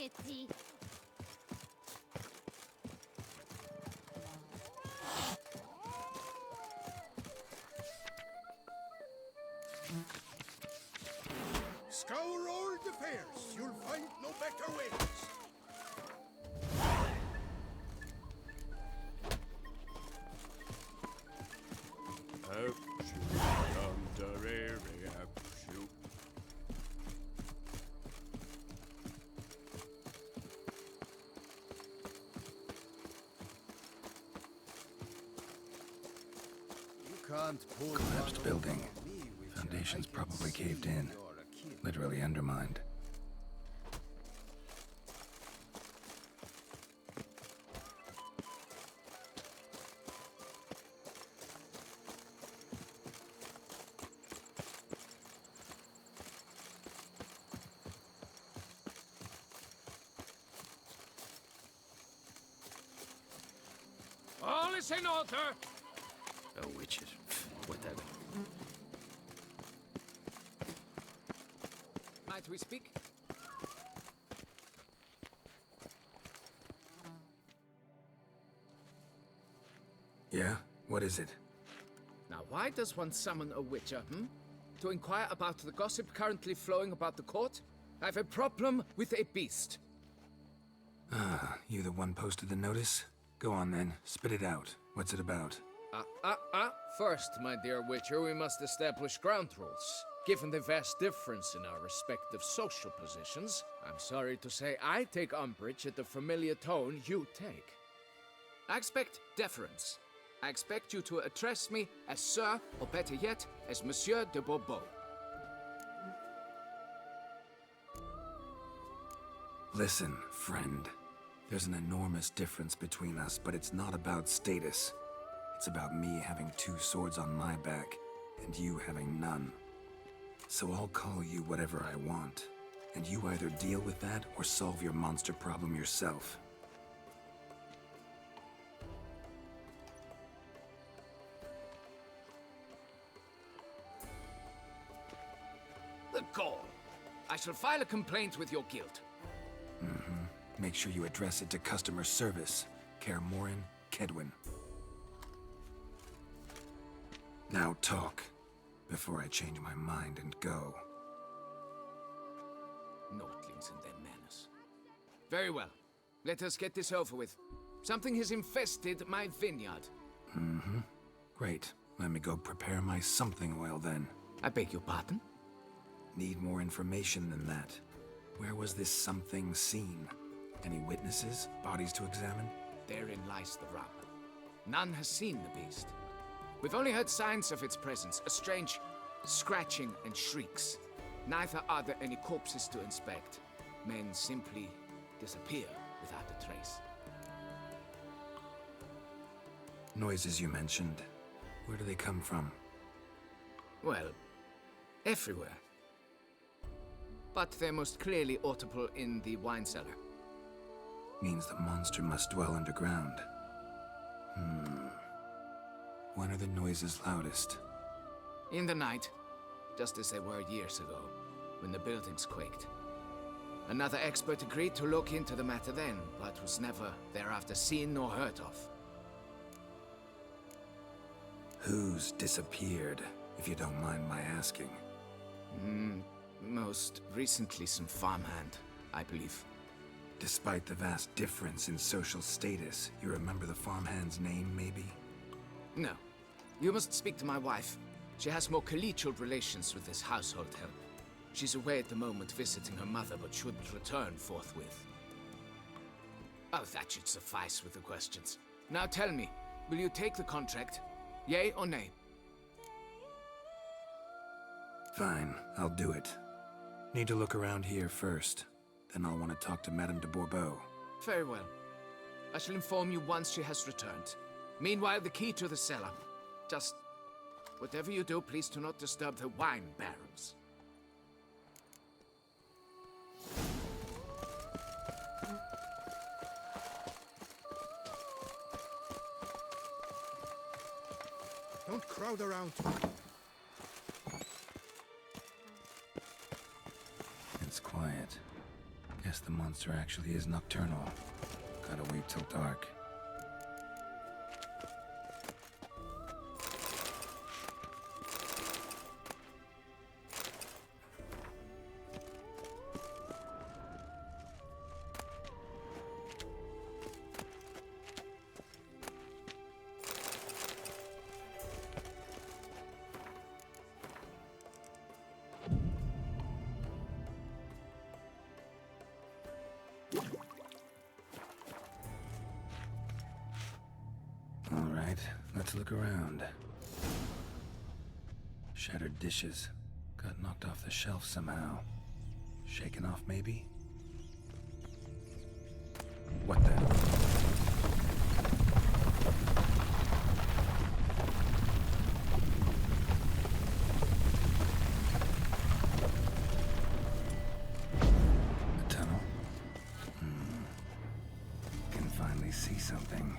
spaghetti. Scour all the fairs. You'll find no better ways. Collapsed building. Foundations probably caved in. Literally undermined. All is in order! Oh, witches. Whatever. Might we speak? Yeah? What is it? Now, why does one summon a witcher, To inquire about the gossip currently flowing about the court? I have a problem with a beast. Ah, you the one posted the notice? Go on then, spit it out. What's it about? First, my dear Witcher, we must establish ground rules. Given the vast difference in our respective social positions, I'm sorry to say I take umbrage at the familiar tone you take. I expect deference. I expect you to address me as Sir, or better yet, as Monsieur de Bourbeau. Listen, friend. There's an enormous difference between us, but it's not about status. It's about me having two swords on my back, and you having none. So I'll call you whatever I want, and you either deal with that or solve your monster problem yourself. The gall! I shall file a complaint with your guild. Make sure you address it to customer service. Kaer Morhen, Kedwin. Now talk, before I change my mind and go. Notlings and their manners. Very well. Let us get this over with. Something has infested my vineyard. Great. Let me go prepare my something oil then. I beg your pardon? Need more information than that. Where was this something seen? Any witnesses? Bodies to examine? Therein lies the rub. None has seen the beast. We've only heard signs of its presence, a strange scratching and shrieks. Neither are there any corpses to inspect. Men simply disappear without a trace. Noises you mentioned. Where do they come from? Well, everywhere. But they're most clearly audible in the wine cellar. Means the monster must dwell underground. When are the noises loudest? In the night, just as they were years ago, when the buildings quaked. Another expert agreed to look into the matter then, but was never thereafter seen nor heard of. Who's disappeared, if you don't mind my asking? Most recently some farmhand, I believe. Despite the vast difference in social status, you remember the farmhand's name, maybe? No. You must speak to my wife. She has more collegial relations with this household help. She's away at the moment visiting her mother, but should return forthwith. Oh, that should suffice with the questions. Now tell me, will you take the contract? Yea or nay? Fine, I'll do it. Need to look around here first. Then I'll want to talk to Madame de Bourbeau. Very well. I shall inform you once she has returned. Meanwhile, the key to the cellar. Just whatever you do, please do not disturb the wine barrels. Don't crowd around. It's quiet. guess the monster actually is nocturnal. Gotta wait till dark. Alright, let's look around. Shattered dishes. Got knocked off the shelf somehow. Shaken off, maybe? What the? A tunnel? Can finally see something.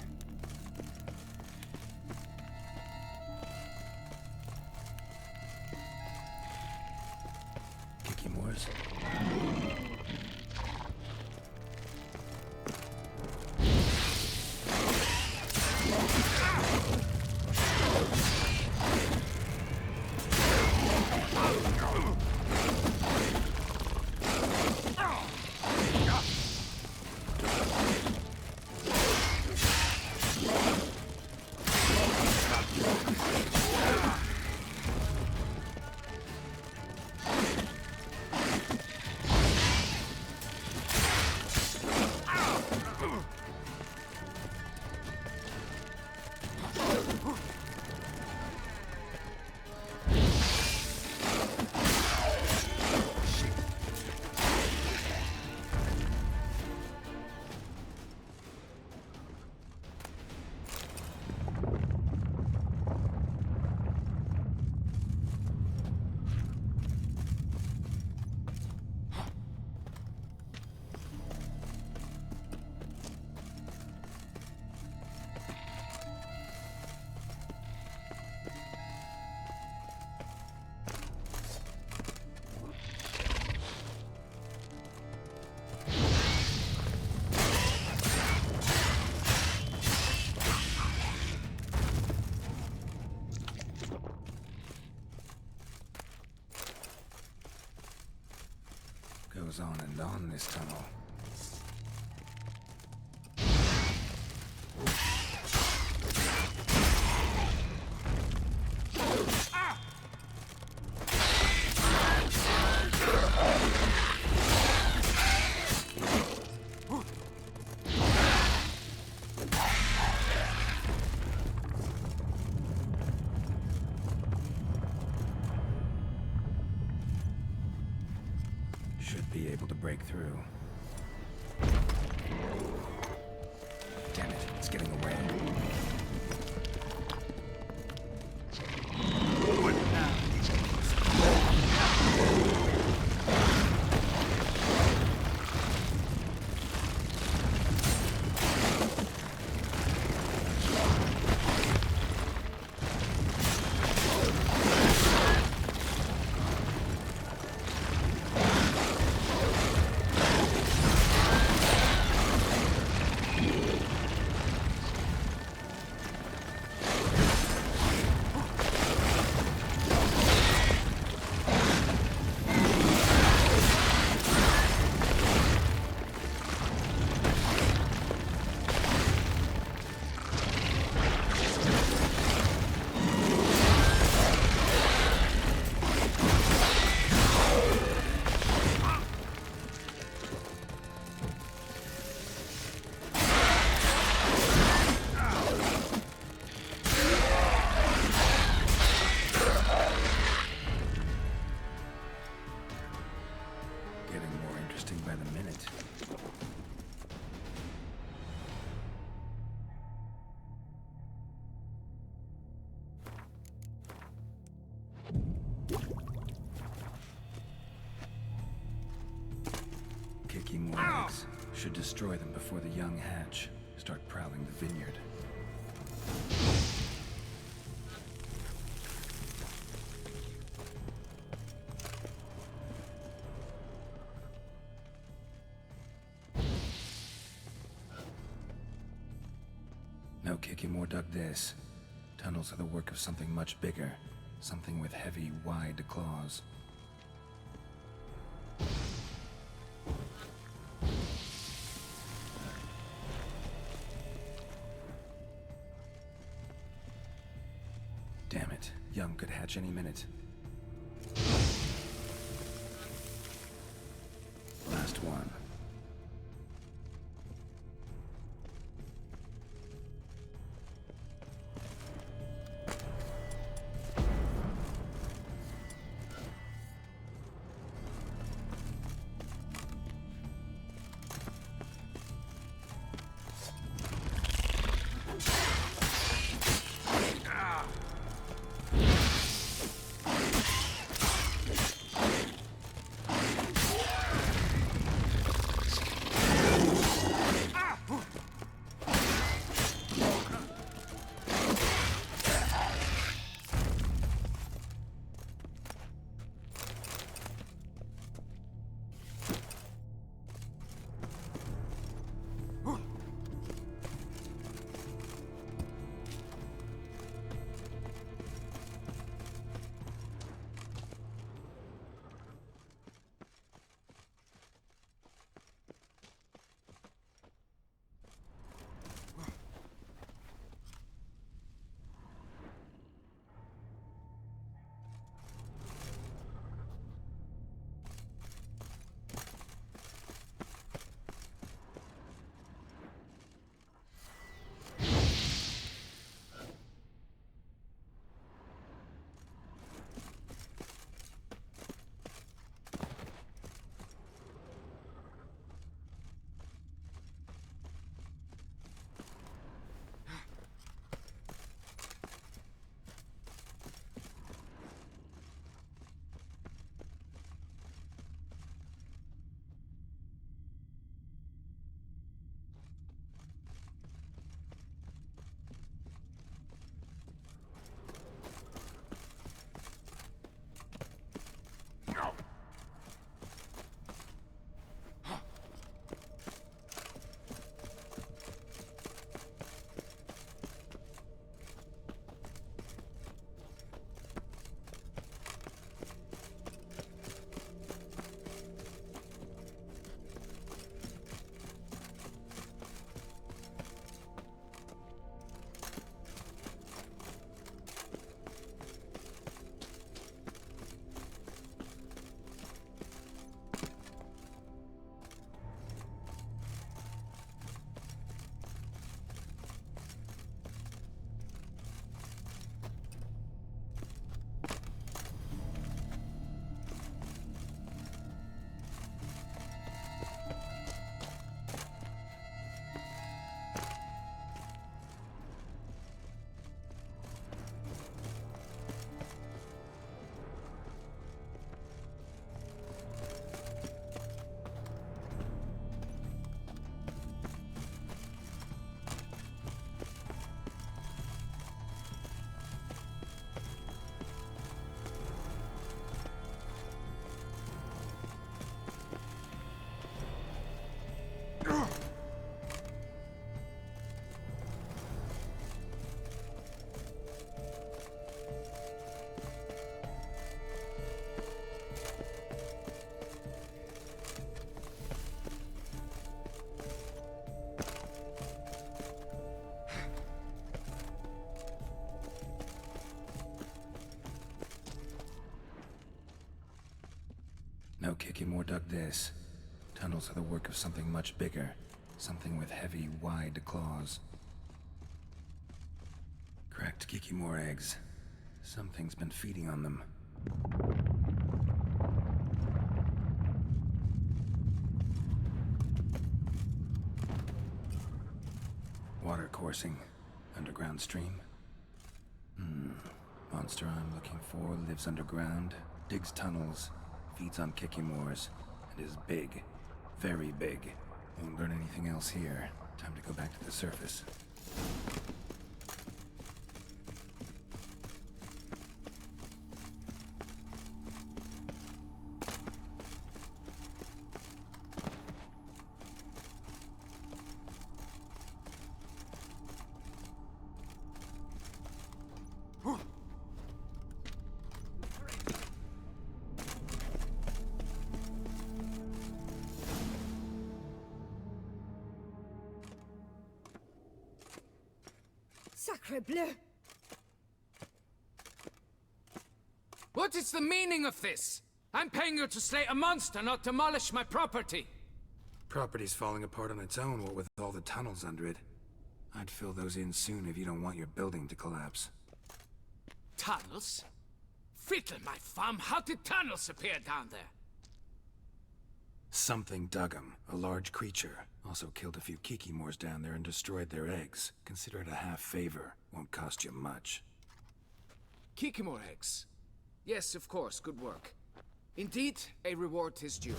Moors. Goes on and on, this tunnel. Should be able to break through. Damn it, it's getting away. By the minute. Kicking more eggs. Should destroy them before the young hatch. Start prowling the vineyard. Kikimore dug this. Tunnels are the work of something much bigger. Something with heavy, wide claws. Damn it. Young could hatch any minute. Last one. No Kikimore dug this. Tunnels are the work of something much bigger. Something with heavy, wide claws. Cracked Kikimore eggs. Something's been feeding on them. Water coursing. Underground stream. Monster I'm looking for lives underground, digs tunnels, feeds on Kikimores, and is big. Very big. Won't learn anything else here. Time to go back to the surface. Sacre bleu! What is the meaning of this? I'm paying you to slay a monster, not demolish my property. Property's falling apart on its own, what with all the tunnels under it. I'd fill those in soon if you don't want your building to collapse. Tunnels? Fiddle my thumb, how did tunnels appear down there? Something dug 'em. A large creature. Also killed a few Kikimors down there and destroyed their eggs. Consider it a half-favor. Won't cost you much. Kikimor eggs. Yes, of course, good work. Indeed, a reward is due.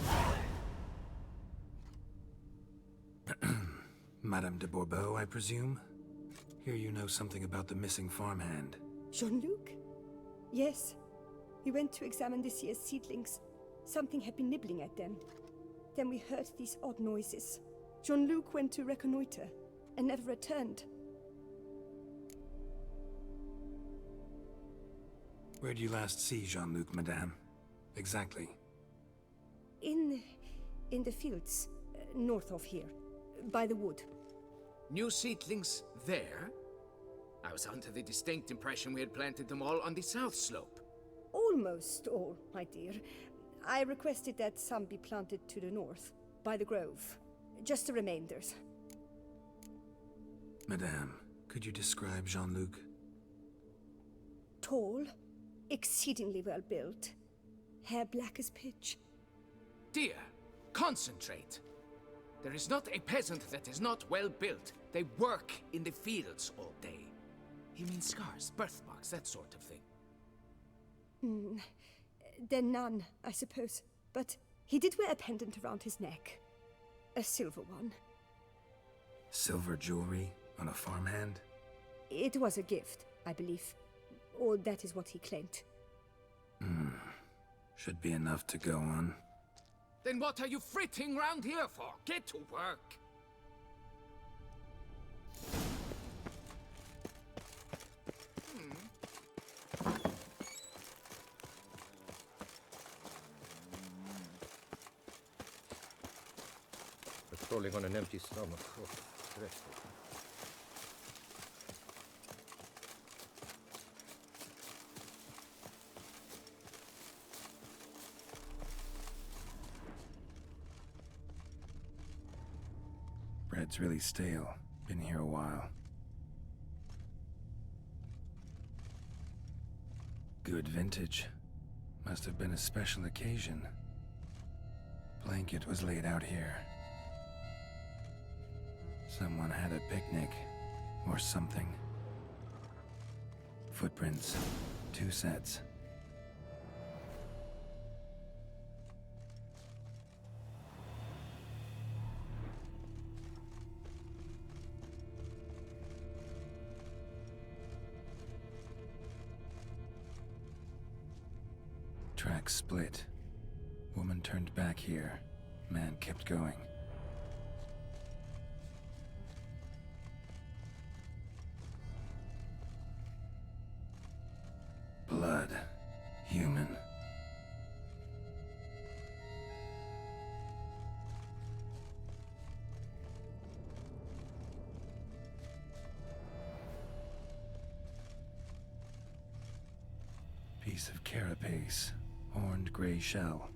Madame de Bourbeau, I presume? Hear you know something about the missing farmhand. Jean-Luc? Yes. We went to examine this year's seedlings. Something had been nibbling at them. Then we heard these odd noises. Jean-Luc went to reconnoiter and never returned. Where did you last see Jean-Luc, madame? Exactly. In the fields, north of here, by the wood. New seedlings there? I was under the distinct impression we had planted them all on the south slope. Almost all, my dear. I requested that some be planted to the north, by the grove. Just the remainders. Madame, could you describe Jean-Luc? Tall, exceedingly well built, hair black as pitch. Dear, concentrate. There is not a peasant that is not well built. They work in the fields all day. He means scars, birthmarks, that sort of thing. Then none, I suppose. But he did wear a pendant around his neck. A silver one. Silver jewelry on a farmhand? It was a gift, I believe. Or that is what he claimed. Should be enough to go on. Then what are you fritting round here for? Get to work. Patrolling on an empty stomach. Oh, stressful. Bread's really stale. Been here a while. Good vintage. Must have been a special occasion. Blanket was laid out here. Someone had a picnic, or something. Footprints. 2 sets. Track split. Woman turned back here. Man kept going. Blood. Human. Piece of carapace. Horned gray shell.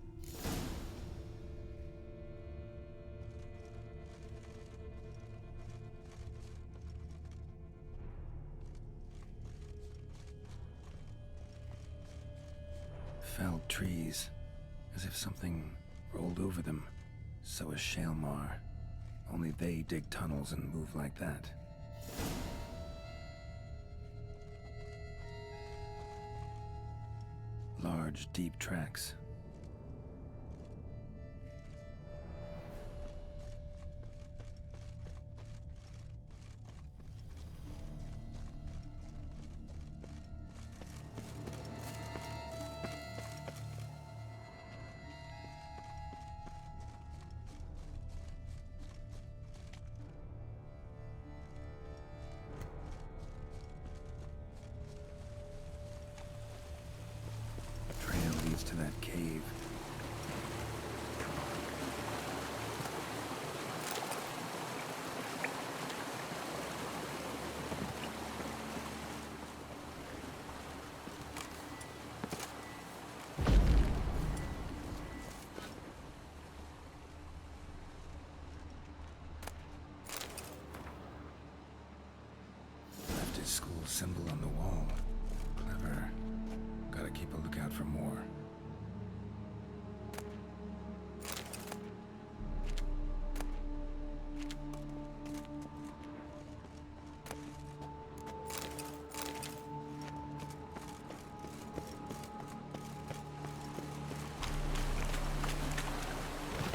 Felled trees, as if something rolled over them. So is Shalmar. Only they dig tunnels and move like that. Large, deep tracks. Trail leads to that cave. symbol on the wall. Clever. Gotta keep a lookout for more.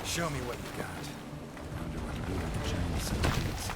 Show me what you got. I wonder what lured the giant centipedes.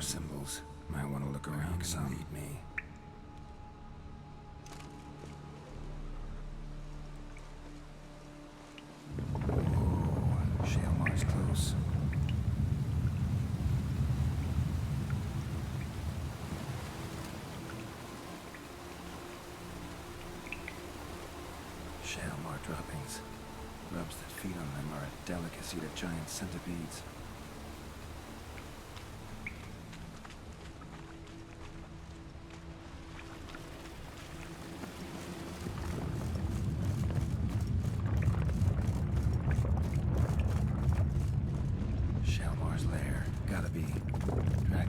Symbols. Might want to look around some. Lead me. Whoa, Shalmar's close. Shalmar droppings. Grubs that feed on them are a delicacy to giant centipedes.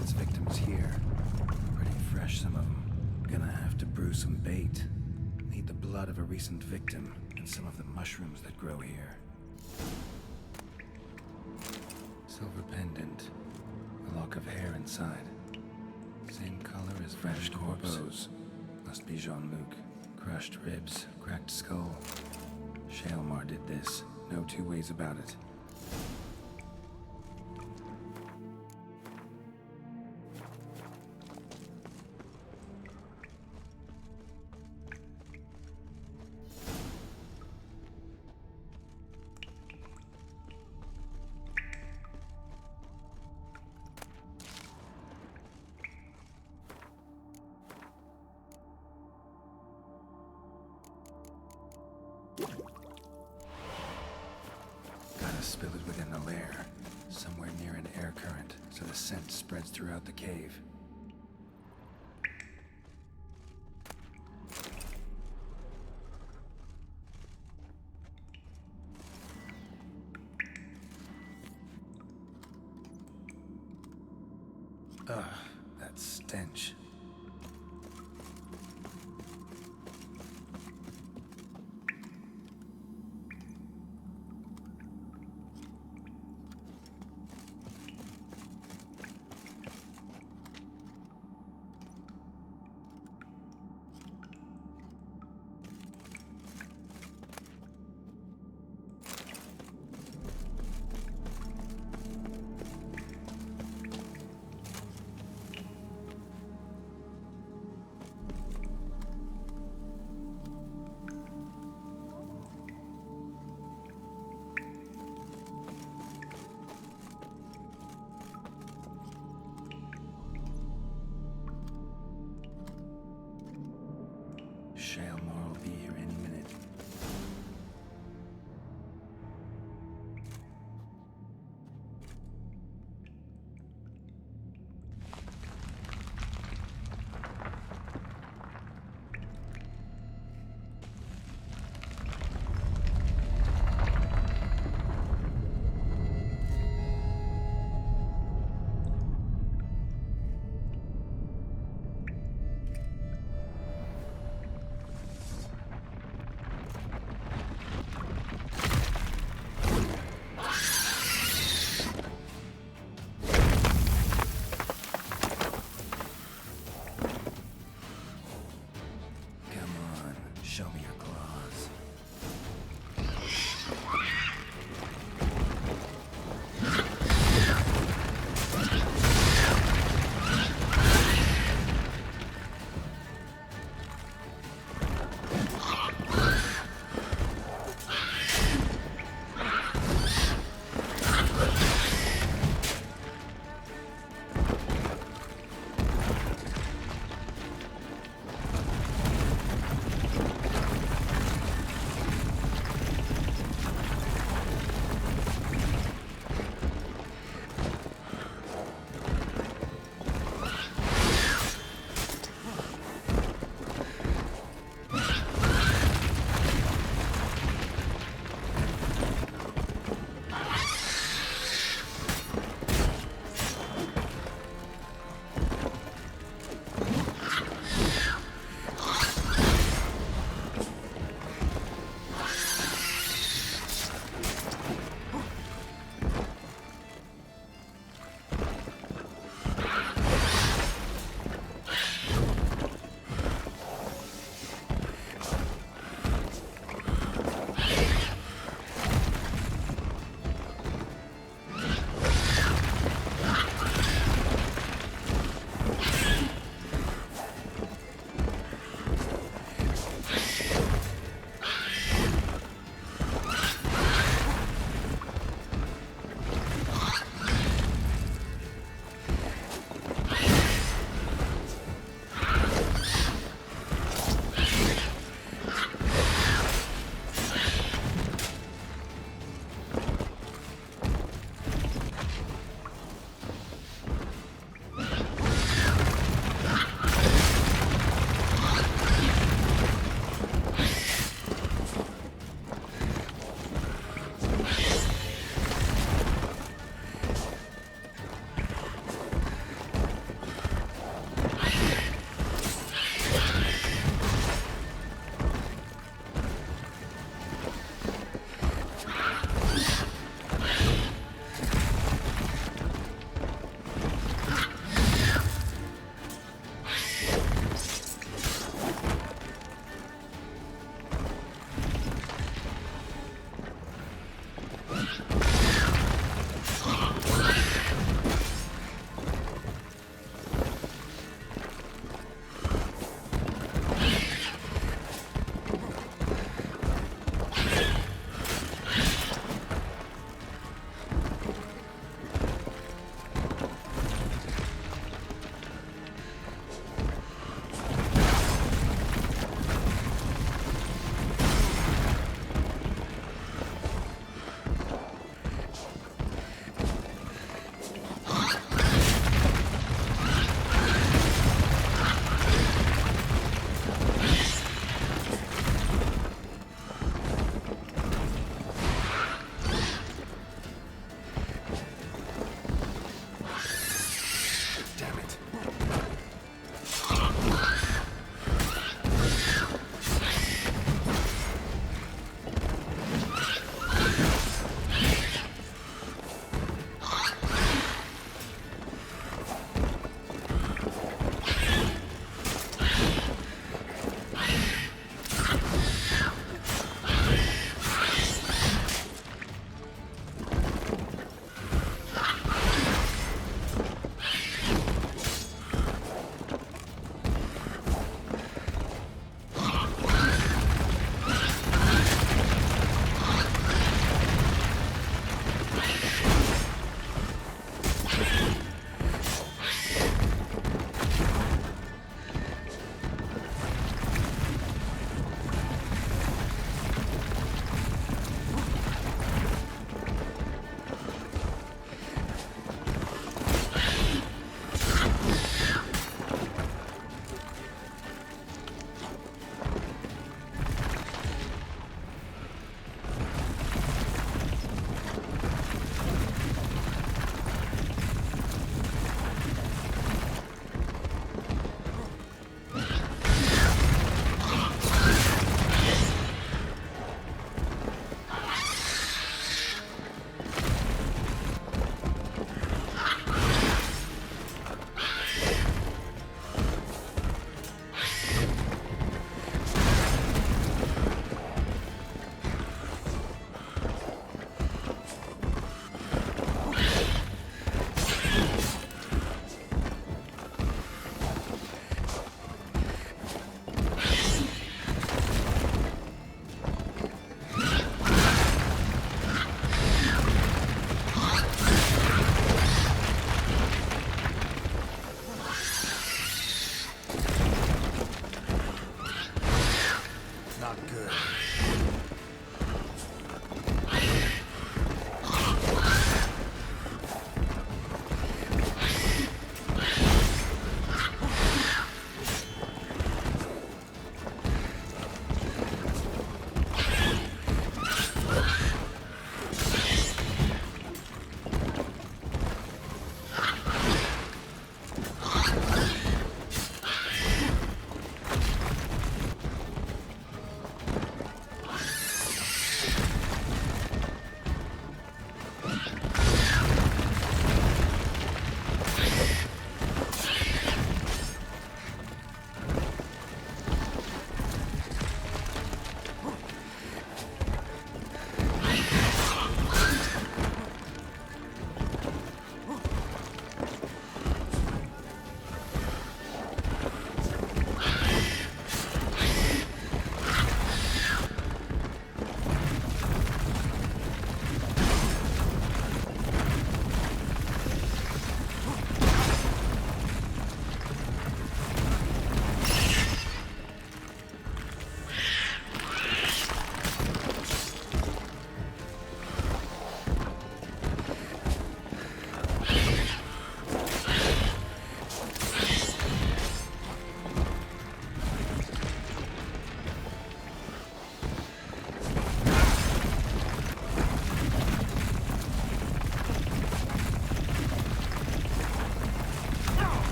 Its victims here. Pretty fresh, some of them. Gonna have to brew some bait. Need the blood of a recent victim and some of the mushrooms that grow here. Silver pendant. A lock of hair inside. Same color as fresh corpse. Must be Jean-Luc. Crushed ribs, cracked skull. Shalmar did this. No two ways about it. spill it within the lair, somewhere near an air current, so the scent spreads throughout the cave. Ugh, that stench. Shailmore will be here any minute. Show me your claws.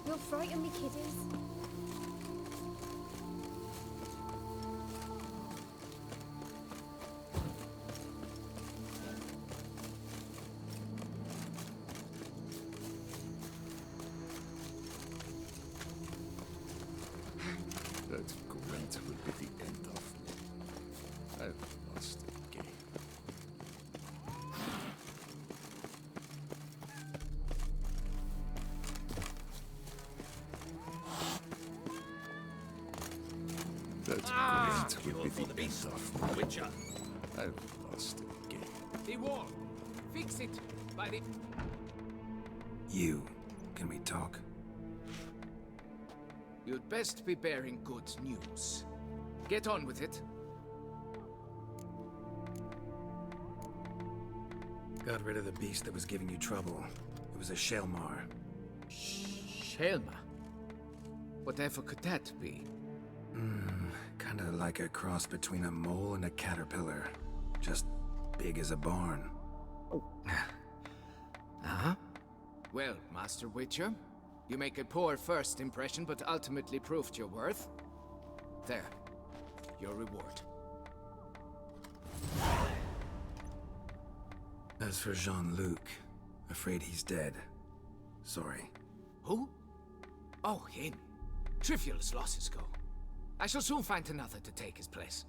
You'll frighten me, kiddies. That great will be the end of me. I've lost the game. That great will be the end of me. Witcher. I've lost the game. The wall. Fix it by the... You. Can we talk? You'd best be bearing good news. Get on with it. Got rid of the beast that was giving you trouble. It was a Shelmar. Shelma? Whatever could that be? Kinda like a cross between a mole and a caterpillar. Just big as a barn. Uh-huh. Well, Master Witcher, you make a poor first impression, but ultimately proved your worth. There. Your reward. As for Jean-Luc, afraid he's dead. Sorry. Who? Oh, him. Trivial as losses go. I shall soon find another to take his place.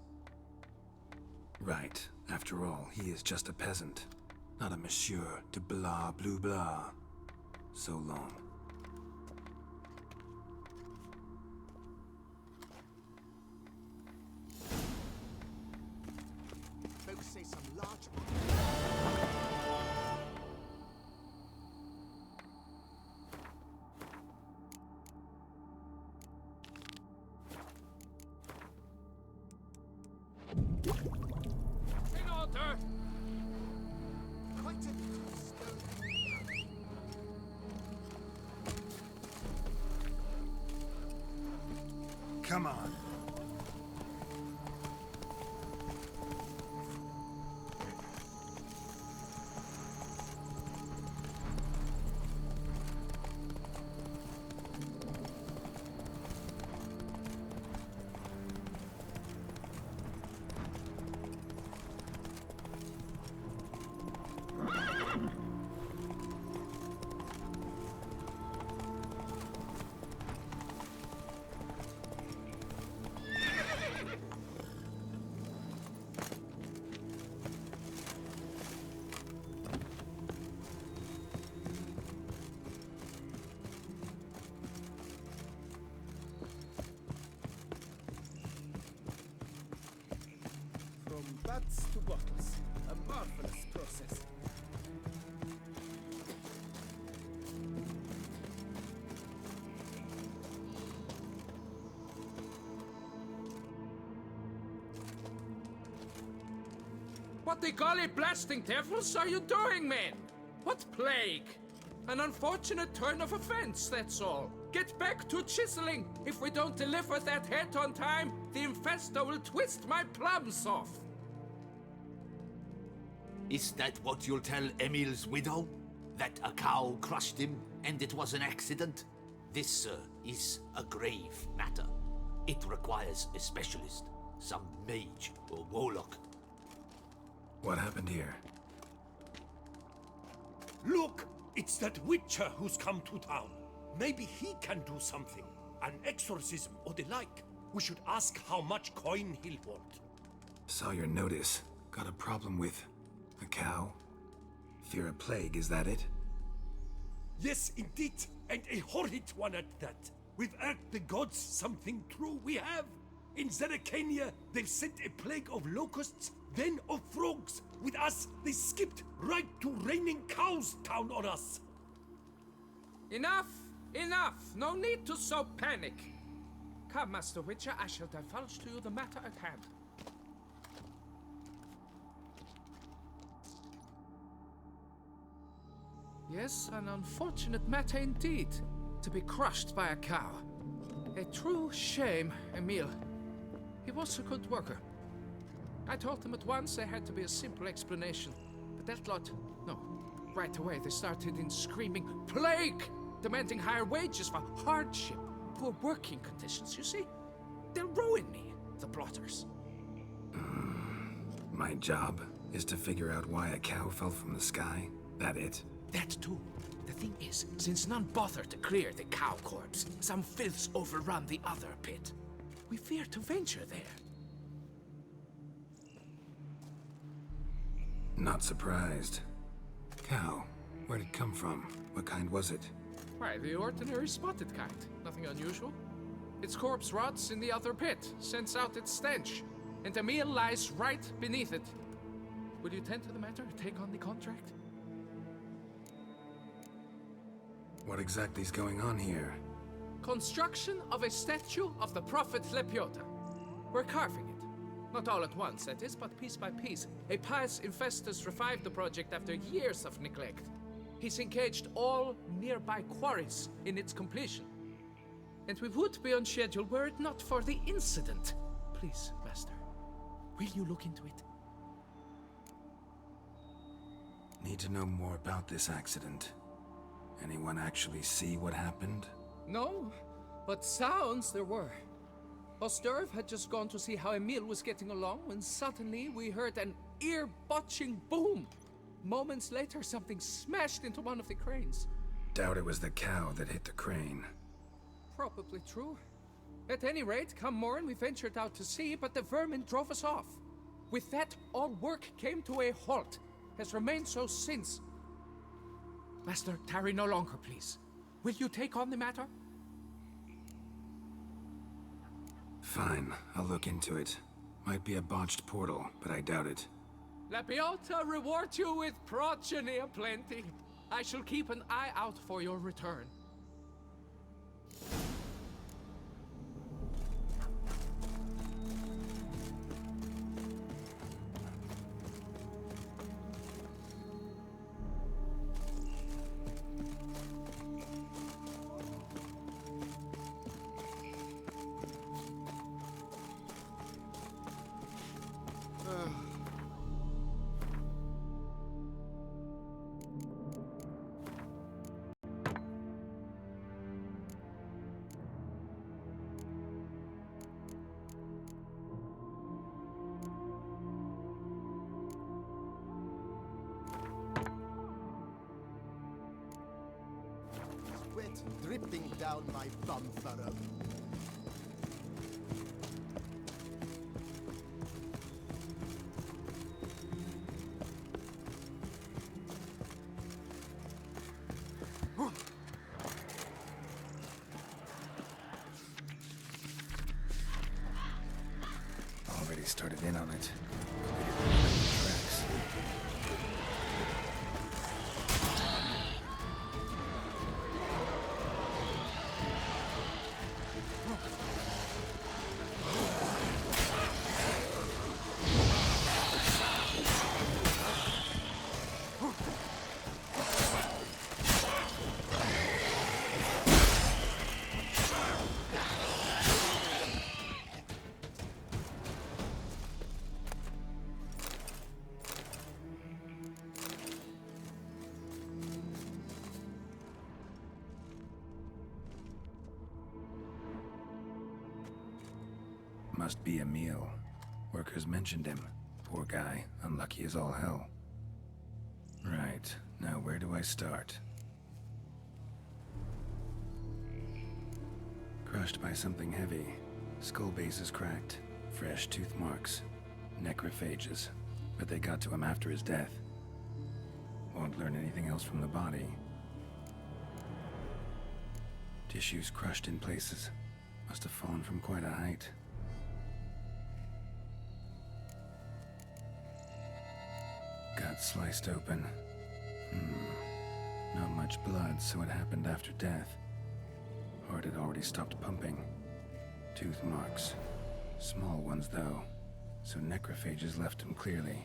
Right. After all, he is just a peasant. Not a monsieur de blah blue blah. So long. Folks say some large... In order! Quite a Come on. From bats to bottles. A marvelous process. What the golly blasting devils are you doing, men? What plague? An unfortunate turn of events, that's all. Get back to chiseling. If we don't deliver that head on time, the infestor will twist my plums off. Is that what you'll tell Emil's widow? That a cow crushed him and it was an accident? This, sir, is a grave matter. It requires a specialist, some mage or warlock. What happened here? Look! It's that Witcher who's come to town. Maybe he can do something. An exorcism or the like. We should ask how much coin he'll want. Saw your notice. Got a problem with a cow? Fear a plague, is that it? Yes, indeed, and a horrid one at that. We've irked the gods something true we have. In Zeracania, they've sent a plague of locusts, then of frogs. With us, they skipped right to raining cows down on us. Enough! Enough! No need to so panic! Come, Master Witcher, I shall divulge to you the matter at hand. Yes, an unfortunate matter indeed, to be crushed by a cow. A true shame, Emil. He was a good worker. I told them at once there had to be a simple explanation, but that lot, no. Right away they started in screaming, "Plague!" demanding higher wages for hardship, poor working conditions, you see? They'll ruin me, the plotters. My job is to figure out why a cow fell from the sky? That it? That too. The thing is, since none bothered to clear the cow corpse, some filths overrun the other pit. We fear to venture there. Not surprised. Cow? Where'd it come from? What kind was it? Why, the ordinary spotted kind. Nothing unusual. Its corpse rots in the other pit, sends out its stench, and Emil lies right beneath it. Will you tend to the matter, take on the contract? What exactly is going on here? Construction of a statue of the prophet Lepiota. We're carving it. Not all at once, that is, but piece by piece. A pious infestus revived the project after years of neglect. He's engaged all nearby quarries in its completion. And we would be on schedule were it not for the incident. Please, Master, will you look into it? Need to know more about this accident. Anyone actually see what happened? No, but sounds there were. Osterv had just gone to see how Emil was getting along when suddenly we heard an ear-botching boom. Moments later, something smashed into one of the cranes. Doubt it was the cow that hit the crane. Probably true. At any rate, come morn we ventured out to sea, but the vermin drove us off. With that, all work came to a halt. Has remained so since. Master, tarry no longer, please. Will you take on the matter? Fine, I'll look into it. Might be a botched portal, but I doubt it. Lepiota reward you with progeny aplenty. I shall keep an eye out for your return. Sweat dripping down my bum furrow. Already started in on it. Tracks. Must be Emil. Workers mentioned him. Poor guy, unlucky as all hell. Right, now where do I start? Crushed by something heavy. Skull base is cracked. Fresh tooth marks. Necrophages. But they got to him after his death. Won't learn anything else from the body. Tissues crushed in places. Must have fallen from quite a height. Gut sliced open. Not much blood, so it happened after death. Heart had already stopped pumping. Tooth marks. Small ones, though, so necrophages left him clearly.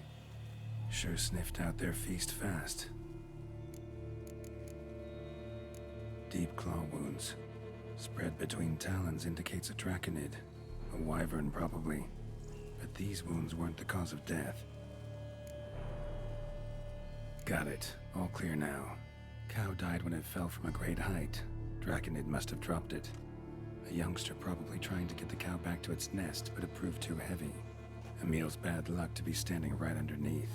Sure sniffed out their feast fast. Deep claw wounds. Spread between talons indicates a draconid. A wyvern, probably. But these wounds weren't the cause of death. Got it. All clear now. Cow died when it fell from a great height. Draconid must have dropped it. A youngster probably trying to get the cow back to its nest, but it proved too heavy. Emil's bad luck to be standing right underneath.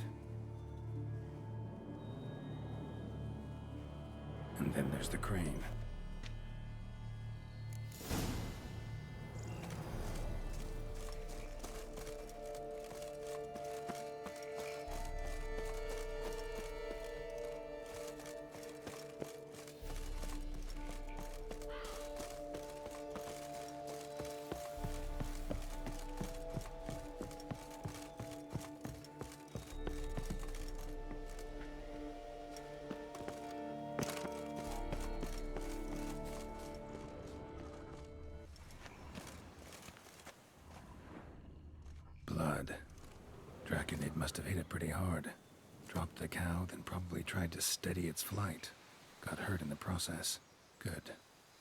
And then there's the crane. Blood. Draconid must have hit it pretty hard. Dropped the cow, then probably tried to steady its flight. Got hurt in the process. Good.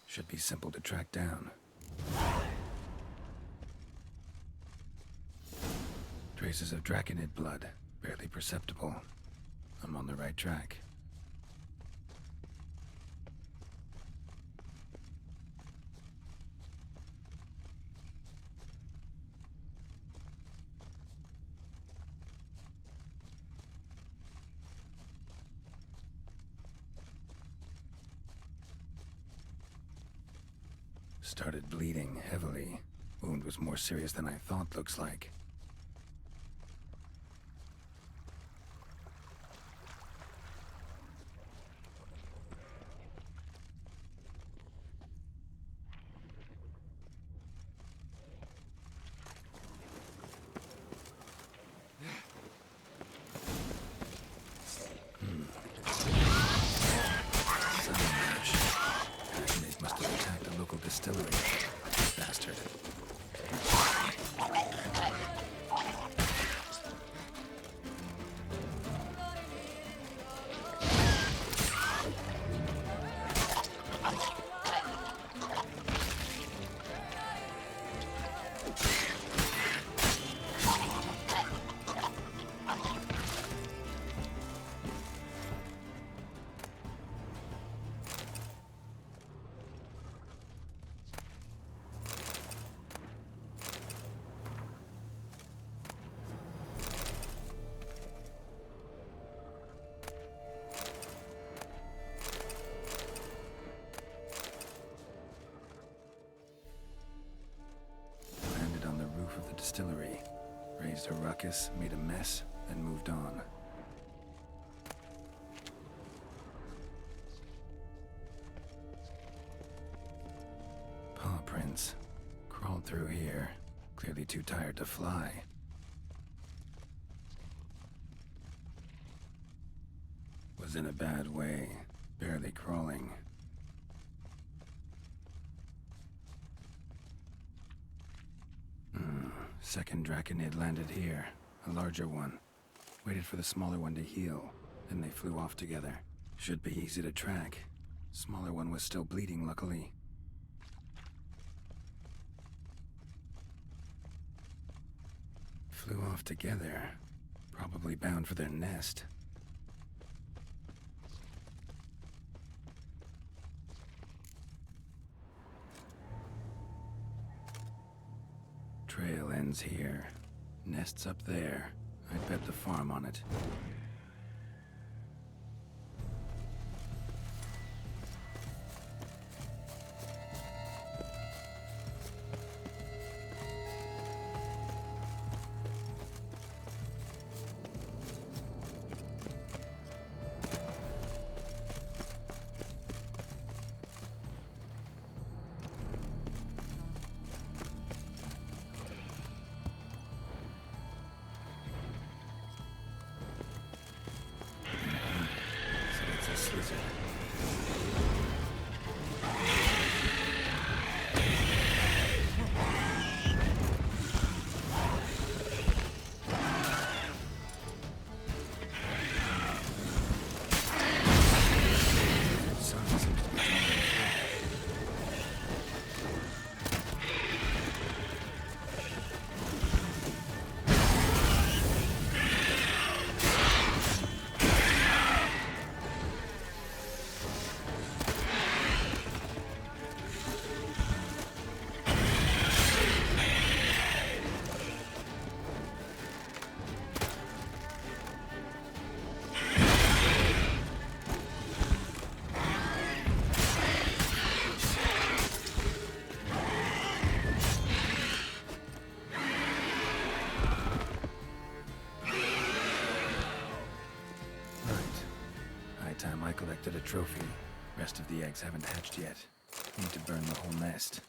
Should be simple to track down. Traces of Draconid blood. Barely perceptible. I'm on the right track. Started bleeding heavily. Wound was more serious than I thought, looks like. Distillery. Bastard. Of the distillery, raised a ruckus, made a mess, then moved on. Paw prints. Crawled through here, clearly too tired to fly. Was in a bad way, barely crawling. Second Draconid landed here, a larger one. Waited for the smaller one to heal, then they flew off together. Should be easy to track. Smaller one was still bleeding, luckily. Flew off together, probably bound for their nest. Trail ends here. Nest's up there. I'd bet the farm on it. Collected a trophy. Rest of the eggs haven't hatched yet. Need to burn the whole nest.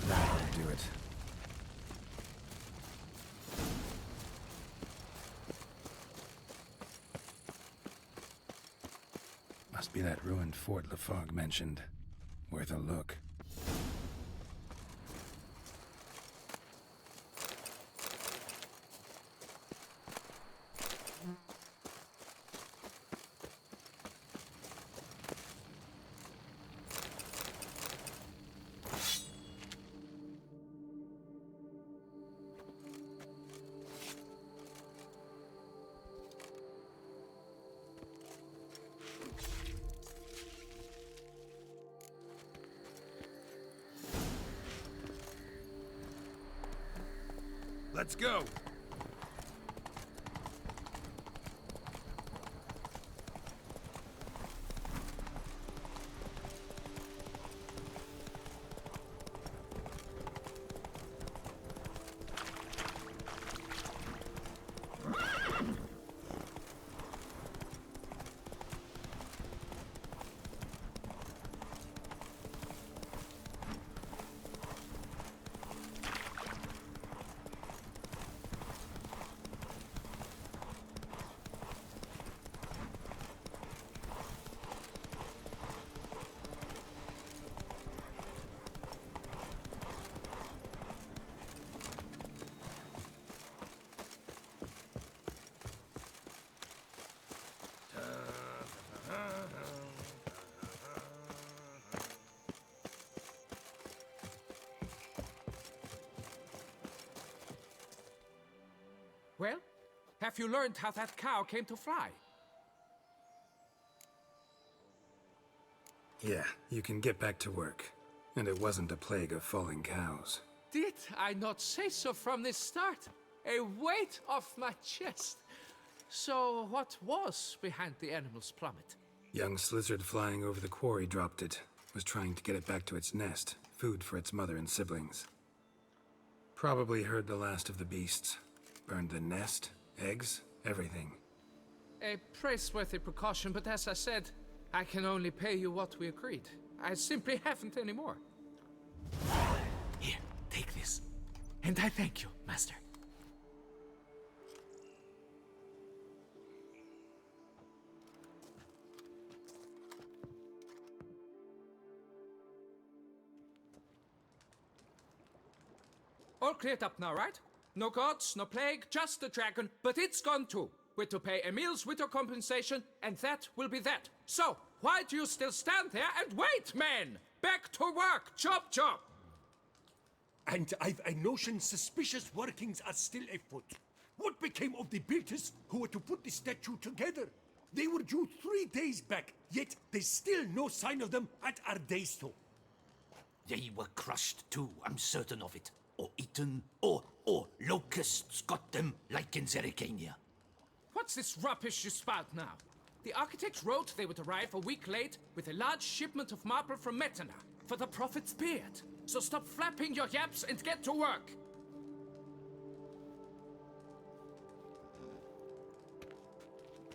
That'll do it. Must be that ruined fort Lafog mentioned. Worth a look. Let's go. Well, have you learned how that cow came to fly? Yeah, you can get back to work. And it wasn't a plague of falling cows. Did I not say so from the start? A weight off my chest. So what was behind the animal's plummet? Young lizard flying over the quarry dropped it. Was trying to get it back to its nest. Food for its mother and siblings. Probably heard the last of the beasts. Burned the nest, eggs, everything. A praiseworthy precaution, but as I said, I can only pay you what we agreed. I simply haven't any more. Here, take this. And I thank you, Master. All cleared up now, right? No gods, no plague, just the dragon, but it's gone too. We're to pay Emil's widow compensation, and that will be that. So, why do you still stand there and wait, men? Back to work! Chop, chop! And I've a notion suspicious workings are still afoot. What became of the builders who were to put the statue together? They were due 3 days back, yet there's still no sign of them at Ardeisto. They were crushed too, I'm certain of it. Or eaten, or locusts got them, like in Zerikania. What's this rubbish you spout now? The architects wrote they would arrive a week late with a large shipment of marble from Metana for the prophet's beard. So stop flapping your yaps and get to work.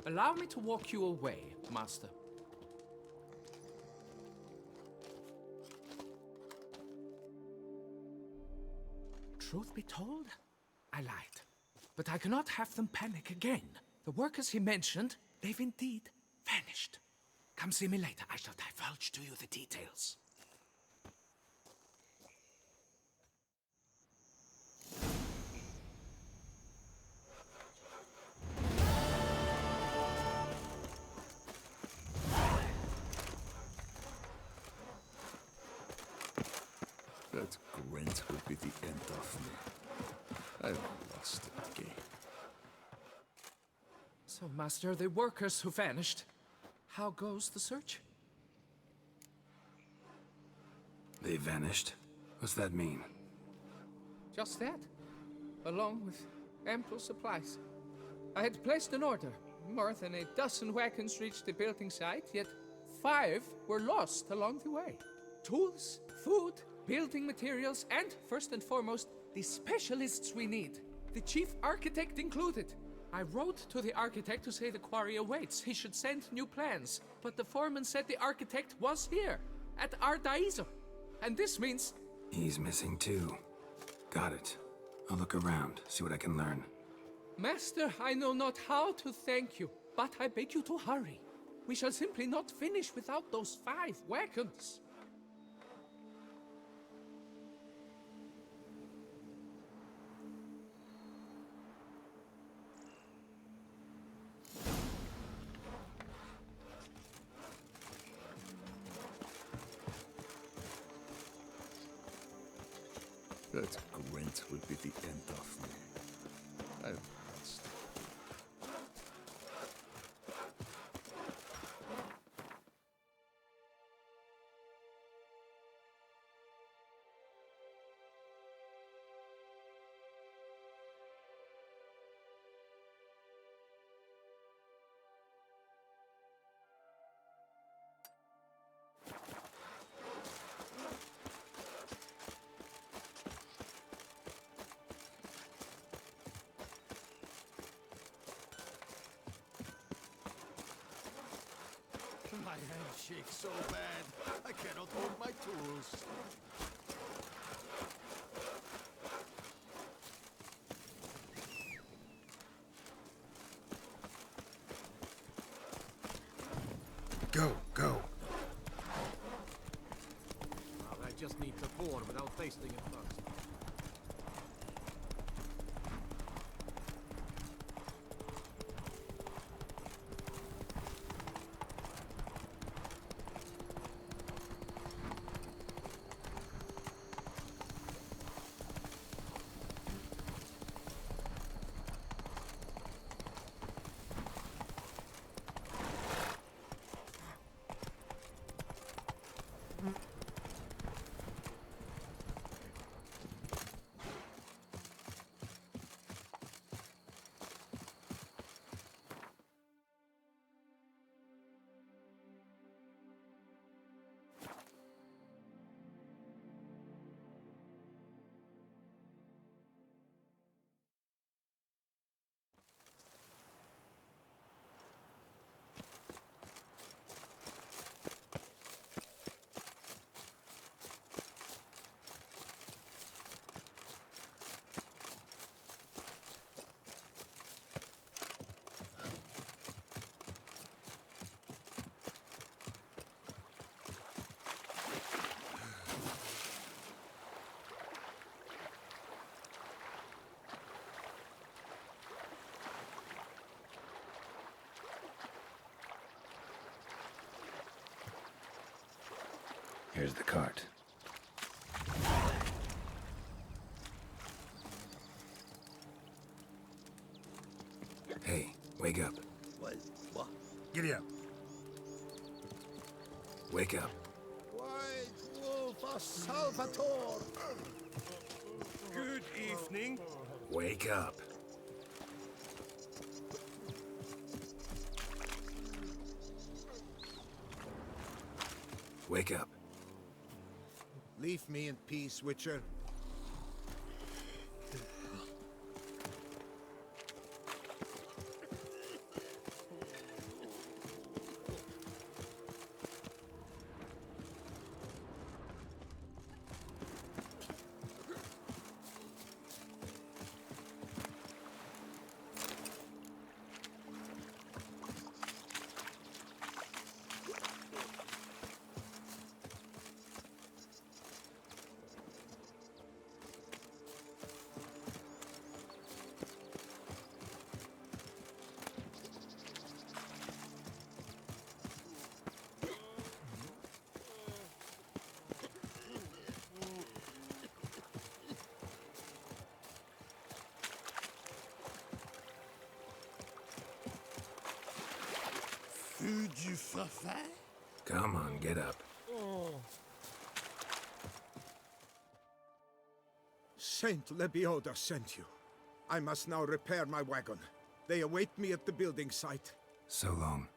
Allow me to walk you away, Master. Truth be told, I lied. But I cannot have them panic again. The workers he mentioned, they've indeed vanished. Come see me later. I shall divulge to you the details. That grunt will be the end of me. I've lost the game. So, Master, the workers who vanished, how goes the search? They vanished? What's that mean? Just that, along with ample supplies. I had placed an order. More than a dozen wagons reached the building site, yet 5 were lost along the way. Tools, food, building materials, and, first and foremost, the specialists we need. The chief architect included. I wrote to the architect to say the quarry awaits. He should send new plans. But the foreman said the architect was here, at Ardaizo. And this means... He's missing too. Got it. I'll look around, see what I can learn. Master, I know not how to thank you, but I beg you to hurry. We shall simply not finish without those 5 wagons. That grunt will be the end of me. I've lost. My hand shakes so bad, I cannot hold my tools. Go, go. Well, I just need to pour without tasting it first. Here's the cart. Hey, wake up. What? Giddy up. Wake up. White Wolf of Salvatore! Good evening. Wake up. Wake up. Leave me in peace, Witcher. Feu du farfin? Come on, get up. Saint Lebioda sent you. I must now repair my wagon. They await me at the building site. So long.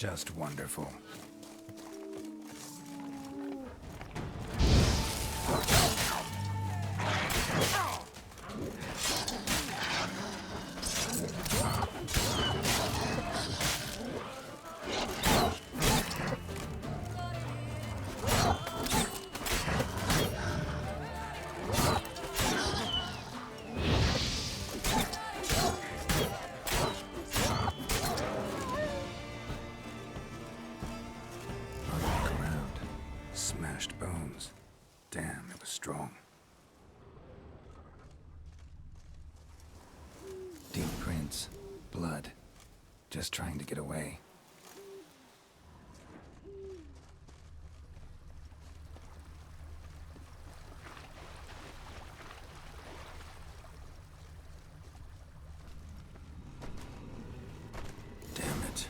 Just wonderful. Smashed bones. Damn, it was strong. Deep prints. Blood. Just trying to get away. Damn it.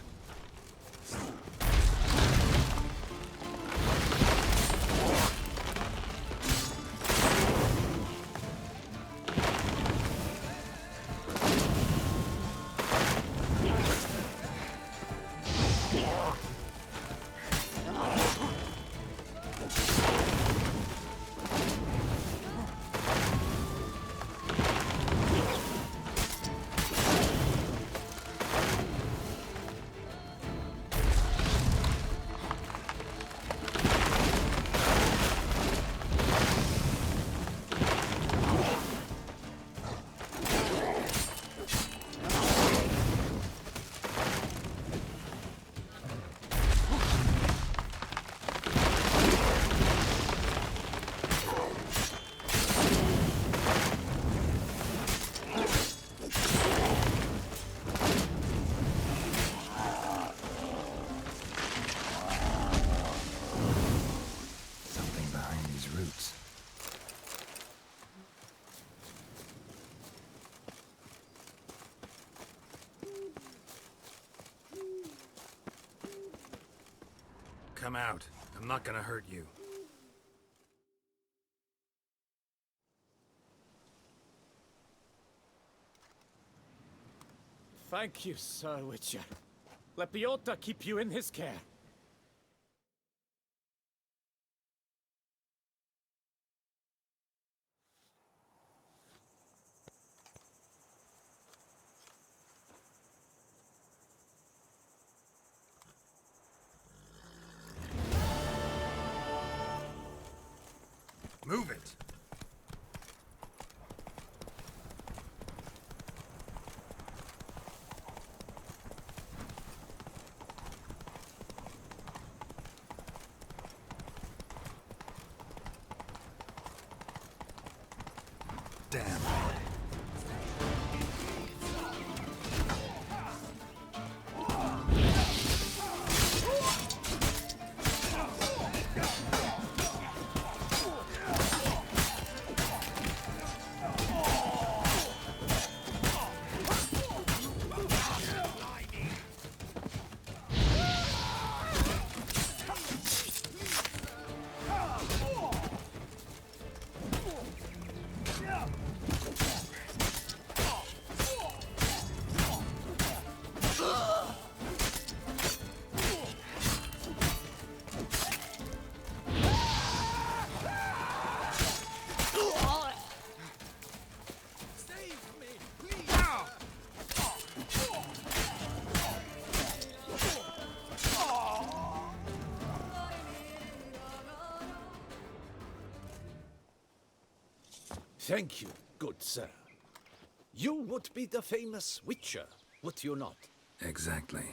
Come out. I'm not gonna hurt you. Thank you, Sir Witcher. Let Biota keep you in his care. Move it! Damn. Thank you, good sir. You would be the famous Witcher, would you not? Exactly.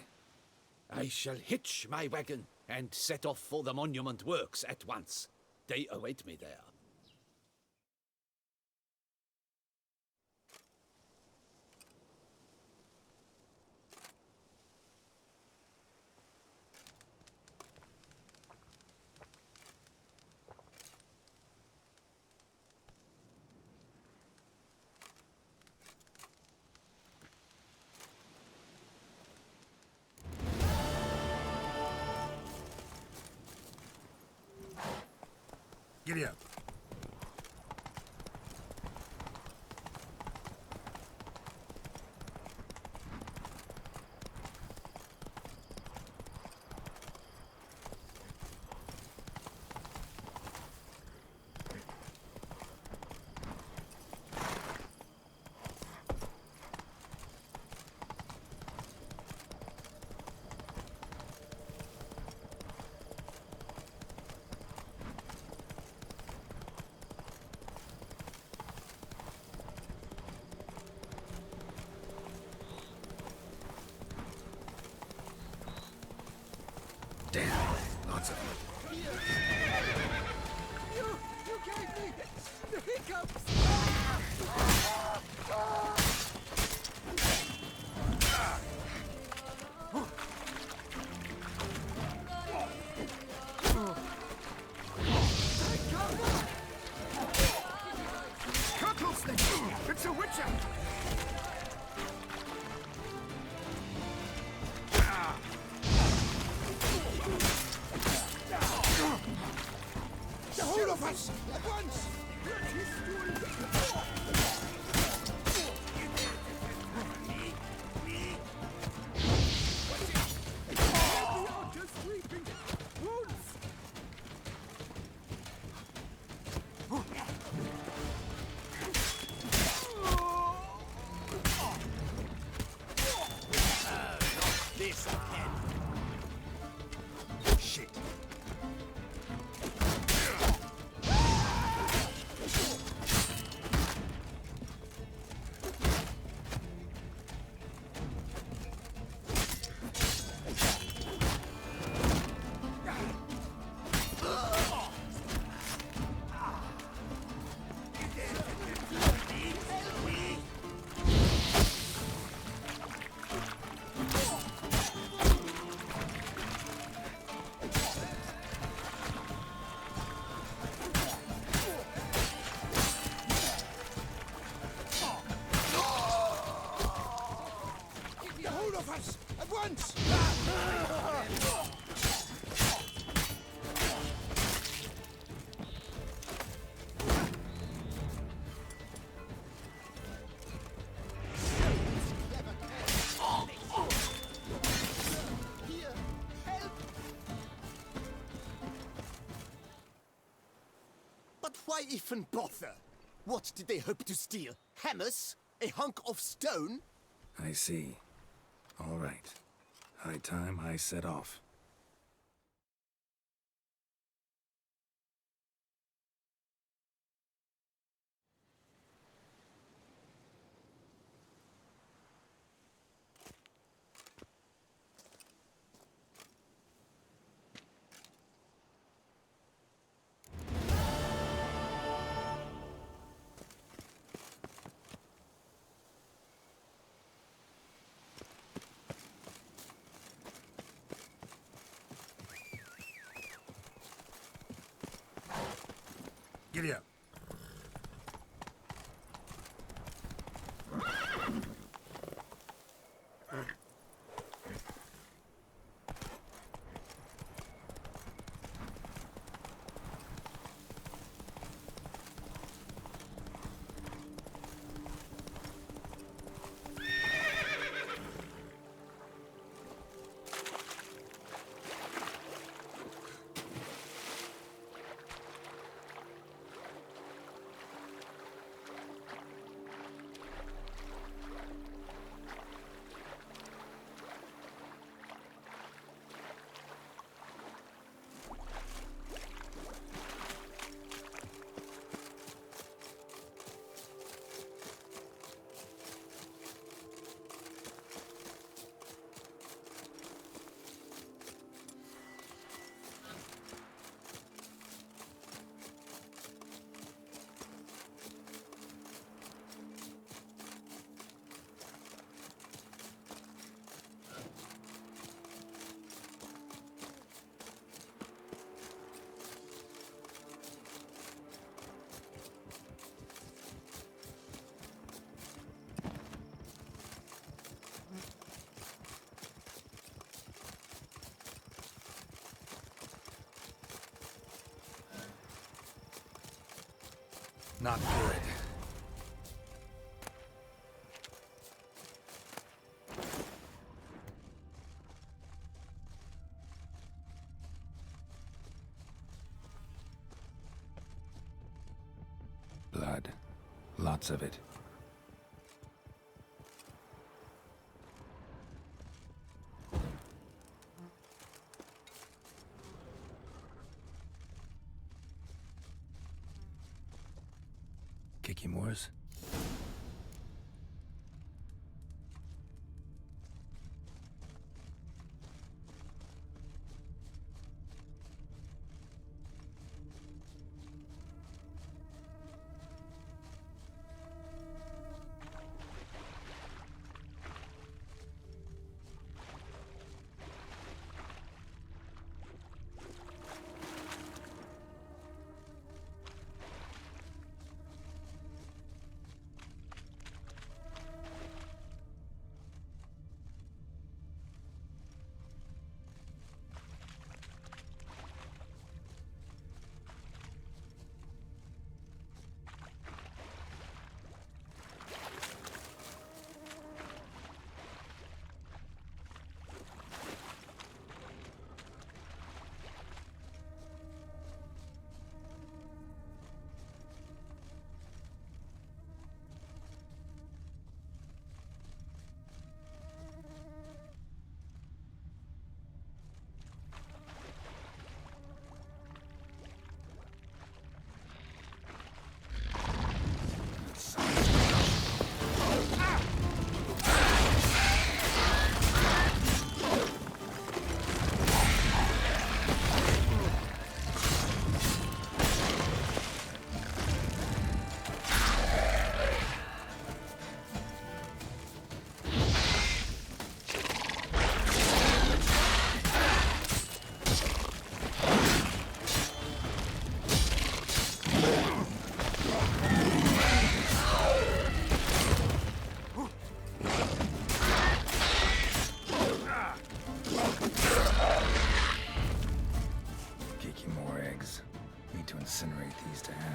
I shall hitch my wagon and set off for the monument works at once. They await me there. Giddy up. Damn, lots of them. You gave me the hiccups! It's a witcher! The whole of us! At once! At once! But why even bother? What did they hope to steal? Hammers? A hunk of stone? I see. All right. High time I set off. Giddy up. Not good. Blood. Lots of it. Kicky Moores?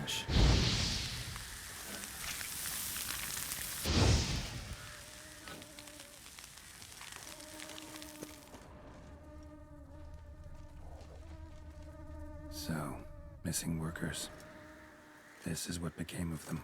trash. So, missing workers. This is what became of them.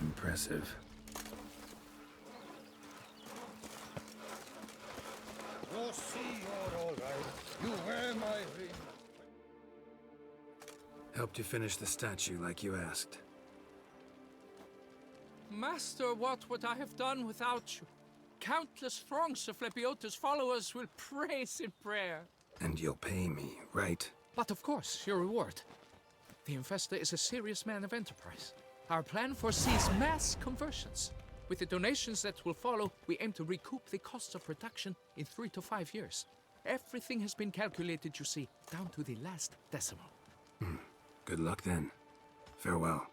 Impressive. You'll see you're all right. You wear my ring. Helped you finish the statue like you asked. Master, what would I have done without you? Countless throngs of Lepiota's followers will praise in prayer. And you'll pay me, right? But of course, your reward. The Infesta is a serious man of enterprise. Our plan foresees mass conversions. With the donations that will follow, we aim to recoup the costs of production in 3 to 5 years. Everything has been calculated, you see, down to the last decimal. Good luck then. Farewell.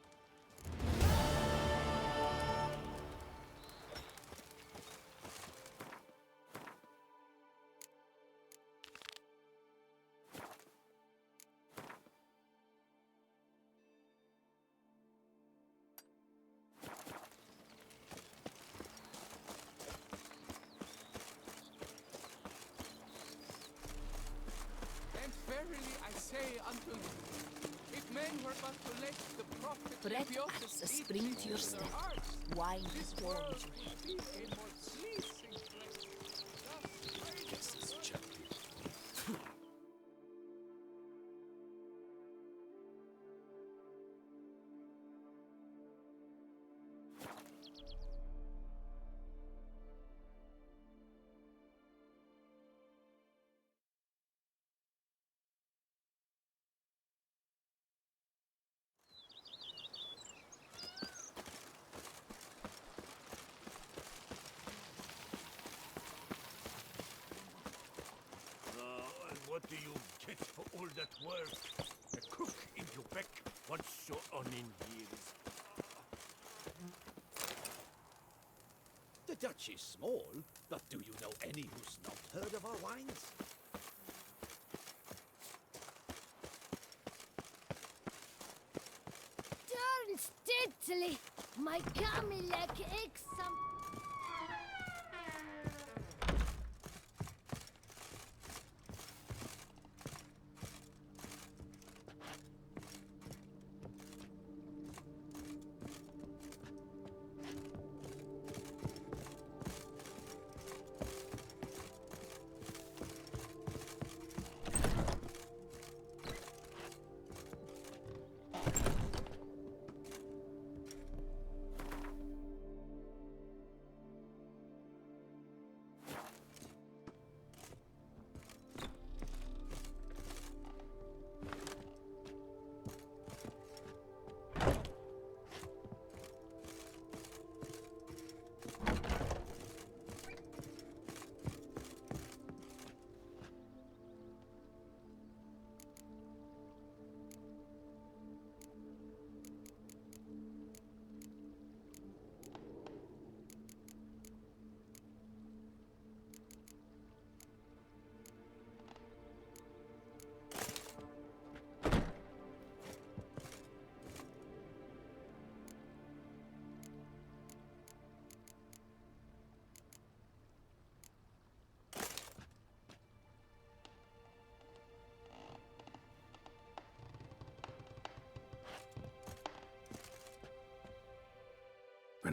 And verily I say unto you, if men were but to let the prophet Bread Lepiota's adds a speech spring to your into their step. hearts, Wine this has world warmed you. would be a more pleasing place. Thus Guess this chap. And what do you get for all that work? A cook in Quebec once you're on in years. The Dutch is small, but do you know any who's not heard of our wines? Turn steadily, my Camilek exam.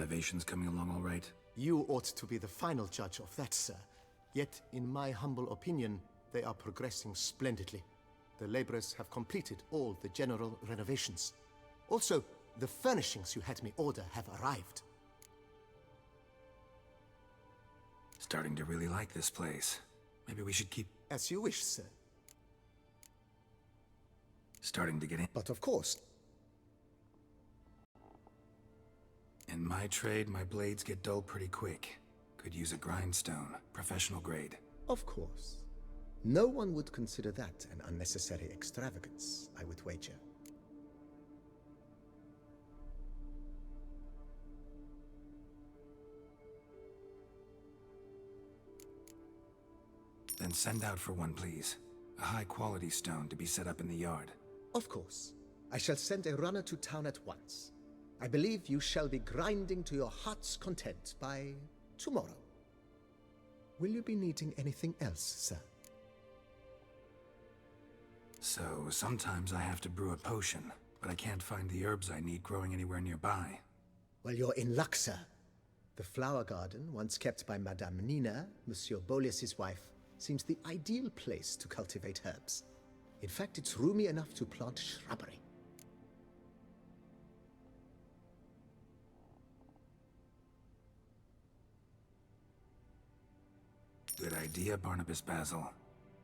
Renovations coming along all right? You ought to be the final judge of that, sir. Yet, in my humble opinion, they are progressing splendidly. The laborers have completed all the general renovations. Also, the furnishings you had me order have arrived. Starting to really like this place. Maybe we should keep... As you wish, sir. Starting to get in. But of course. In my trade, my blades get dull pretty quick. Could use a grindstone, professional grade. Of course. No one would consider that an unnecessary extravagance, I would wager. Then send out for one, please. A high-quality stone to be set up in the yard. Of course. I shall send a runner to town at once. I believe you shall be grinding to your heart's content by tomorrow. Will you be needing anything else, sir? So, sometimes I have to brew a potion, but I can't find the herbs I need growing anywhere nearby. Well, you're in luck, sir. The flower garden, once kept by Madame Nina, Monsieur Boleus's wife, seems the ideal place to cultivate herbs. In fact, it's roomy enough to plant shrubbery. Good idea, Barnabas Basil.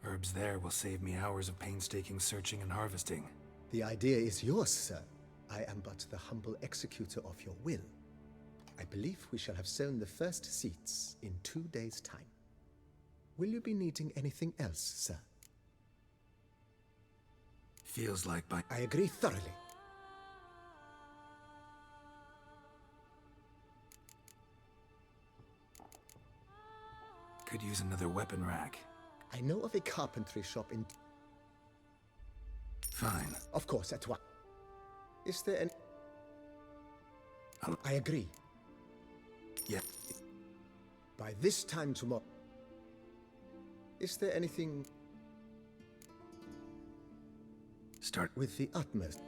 Herbs there will save me hours of painstaking searching and harvesting. The idea is yours, sir. I am but the humble executor of your will. I believe we shall have sown the first seeds in 2 days' time. Will you be needing anything else, sir? Feels like I agree thoroughly. Could use another weapon rack. I know of a carpentry shop in... Fine. Of course, at once. Is there an... I agree. Yeah. By this time tomorrow... Is there anything... Start with the utmost.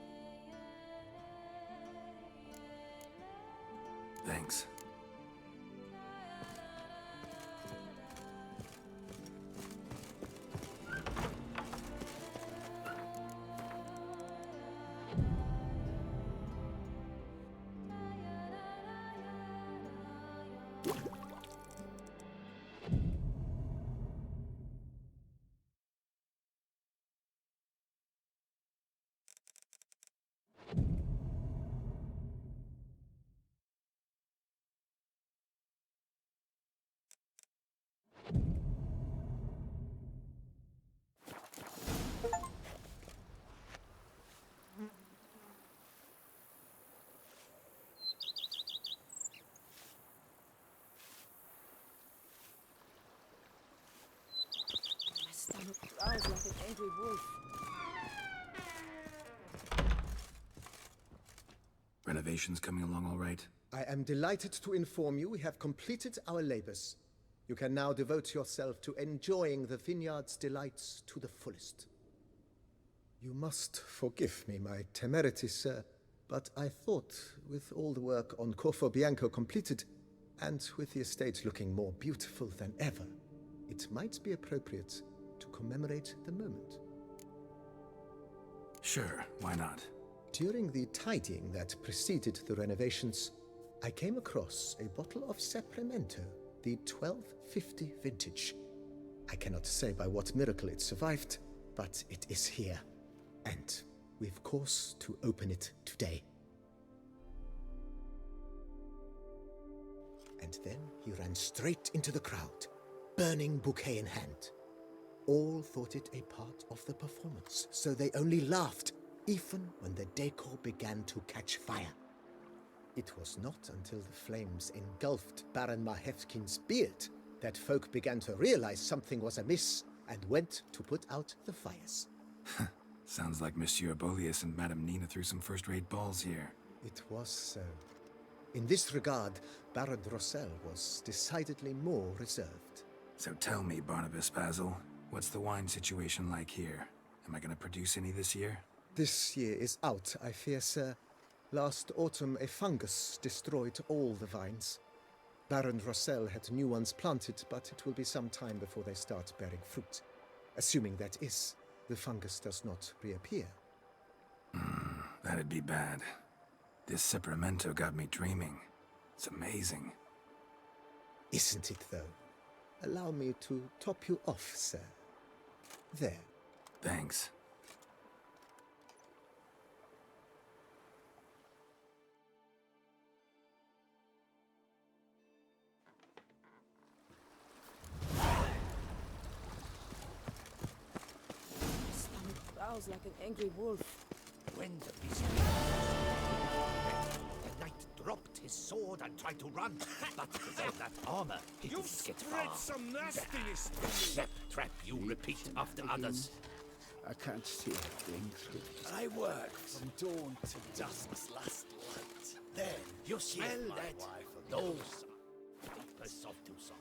Thanks. Stomach growls like an angry wolf. Renovations coming along all right? I am delighted to inform you we have completed our labors. You can now devote yourself to enjoying the vineyard's delights to the fullest. You must forgive me my temerity, sir, but I thought, with all the work on Corfo Bianco completed, and with the estate looking more beautiful than ever, it might be appropriate to commemorate the moment. Sure, why not? During the tidying that preceded the renovations, I came across a bottle of Sapramento, the 1250 vintage. I cannot say by what miracle it survived, but it is here, and we've cause to open it today. And then he ran straight into the crowd, burning bouquet in hand. All thought it a part of the performance, so they only laughed, even when the decor began to catch fire. It was not until the flames engulfed Baron Mahevkin's beard that folk began to realize something was amiss and went to put out the fires. Sounds like Monsieur Boleus and Madame Nina threw some first-rate balls here. It was so. In this regard, Baron Rossel was decidedly more reserved. So tell me, Barnabas Basil, what's the wine situation like here? Am I going to produce any this year? This year is out, I fear, sir. Last autumn, a fungus destroyed all the vines. Baron Rossel had new ones planted, but it will be some time before they start bearing fruit. Assuming that is, the fungus does not reappear. That'd be bad. This Sacramento got me dreaming. It's amazing. Isn't it, though? Allow me to top you off, sir. There. Thanks. Growls like an angry wolf. When the beast the knight dropped his sword and tried to run, but without that armor, he didn't get far. Some nastiness to Step trap, you repeat after others. I can't see a thing through this. I worked from dawn to dusk's last light. Then You smell my that? wife Those are vapors of Tucson.